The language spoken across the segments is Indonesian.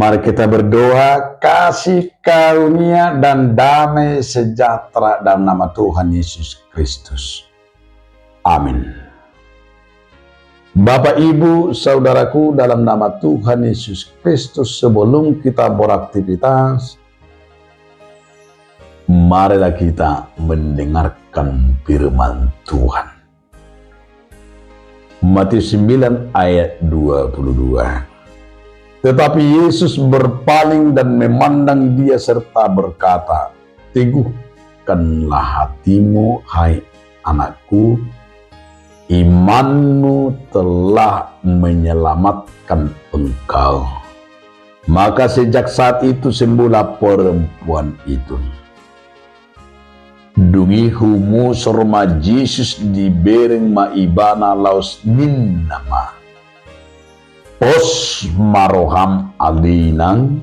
Mari kita berdoa, kasih karunia dan damai sejahtera dalam nama Tuhan Yesus Kristus. Amin. Bapak, Ibu, Saudaraku, dalam nama Tuhan Yesus Kristus, sebelum kita beraktivitas, marilah kita mendengarkan firman Tuhan. Matius 9 ayat 22. Tetapi Yesus berpaling dan memandang dia serta berkata, "Teguhkanlah hatimu, hai anakku, imanmu telah menyelamatkan engkau." Maka sejak saat itu sembuhlah perempuan itu. Dungi humu sorma Jesus di bereng maibana laus ninnama. Os maroham alinang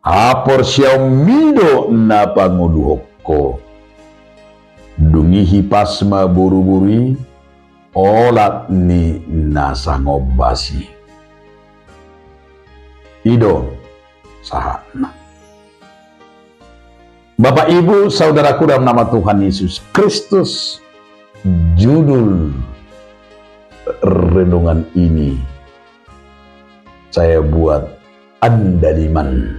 hapor siyaw mido na panguduhoko. Dungi hipasma buru-buri olat ni nasangobasi. Ido sahana. Bapak, Ibu, Saudaraku, dalam nama Tuhan Yesus Kristus, judul renungan ini saya buat andaliman.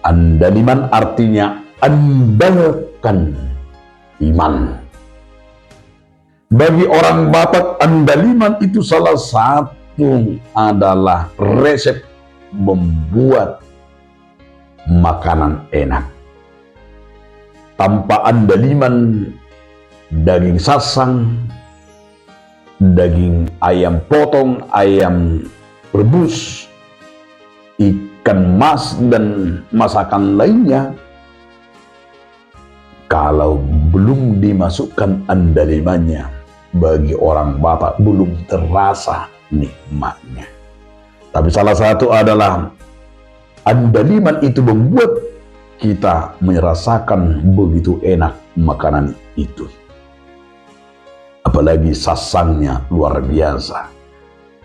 Andaliman artinya andalkan iman. Bagi orang Batak, andaliman itu salah satu adalah resep membuat makanan enak. Tanpa andaliman, daging sasang, daging ayam potong, ayam rebus, ikan mas, dan masakan lainnya, kalau belum dimasukkan andalimannya, bagi orang Batak belum terasa nikmatnya. Tapi salah satu adalah andaliman itu membuat kita merasakan begitu enak makanan itu. Apalagi sasangnya luar biasa.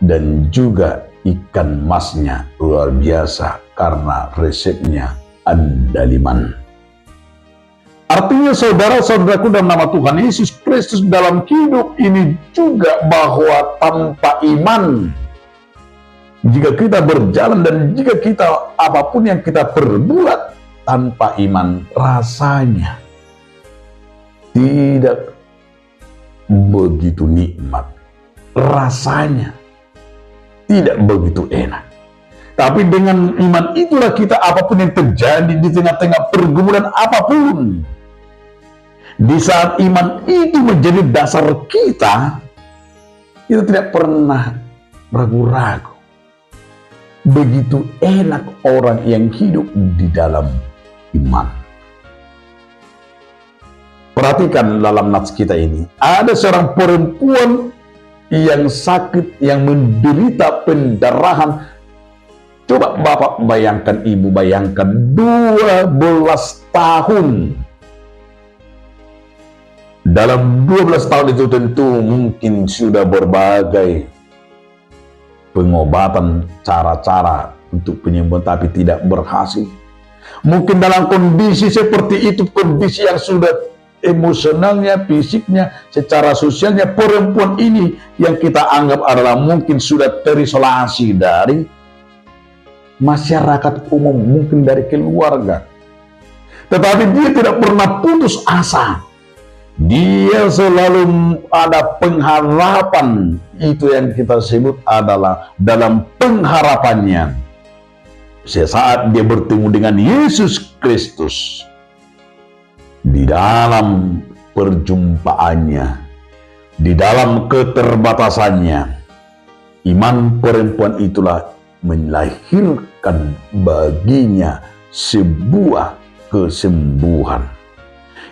Dan juga ikan masnya luar biasa karena resepnya andaliman. Artinya saudara-saudaraku dalam nama Tuhan Yesus Kristus, dalam hidup ini juga bahwa tanpa iman, jika kita berjalan dan jika kita apapun yang kita perbuat tanpa iman, rasanya tidak begitu nikmat, rasanya tidak begitu enak. Tapi dengan iman itulah kita, apapun yang terjadi di tengah-tengah pergumulan apapun, di saat iman itu menjadi dasar kita, kita tidak pernah ragu-ragu. Begitu enak orang yang hidup di dalam iman. Perhatikan dalam nats kita ini, ada seorang perempuan yang sakit, yang menderita pendarahan. Coba Bapak bayangkan, Ibu bayangkan, 12 tahun. Dalam 12 tahun itu tentu mungkin sudah berbagai pengobatan, cara-cara untuk penyembuhan, tapi tidak berhasil. Mungkin dalam kondisi seperti itu, kondisi yang sudah emosionalnya, fisiknya, secara sosialnya, perempuan ini yang kita anggap adalah mungkin sudah terisolasi dari masyarakat umum, mungkin dari keluarga. Tetapi dia tidak pernah putus asa. Dia selalu ada pengharapan. Itu yang kita sebut adalah dalam pengharapannya. Sesaat dia bertemu dengan Yesus Kristus, di dalam perjumpaannya, di dalam keterbatasannya, iman perempuan itulah melahirkan baginya sebuah kesembuhan.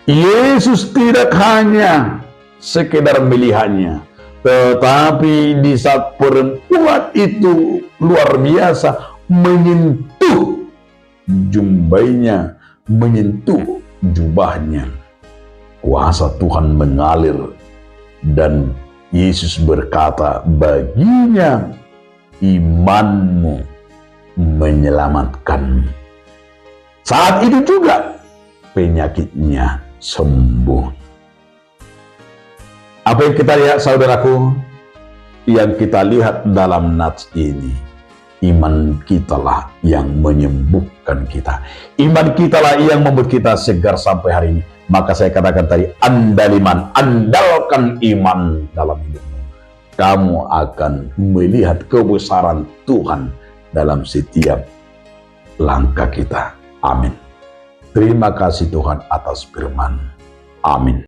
Yesus tidak hanya sekedar melihatnya, tetapi di saat perempuan itu luar biasa menyentuh jumbainya, menyentuh jubahnya, kuasa Tuhan mengalir dan Yesus berkata baginya, imanmu menyelamatkanmu. Saat itu juga penyakitnya sembuh. Apa yang kita lihat, saudaraku? Yang kita lihat dalam nats ini, iman kitalah yang menyembuhkan kita. Iman kitalah yang membuat kita segar sampai hari ini. Maka saya katakan tadi, andaliman, andalkan iman dalam hidupmu. Kamu akan melihat kebesaran Tuhan dalam setiap langkah kita. Amin. Terima kasih Tuhan atas firman. Amin.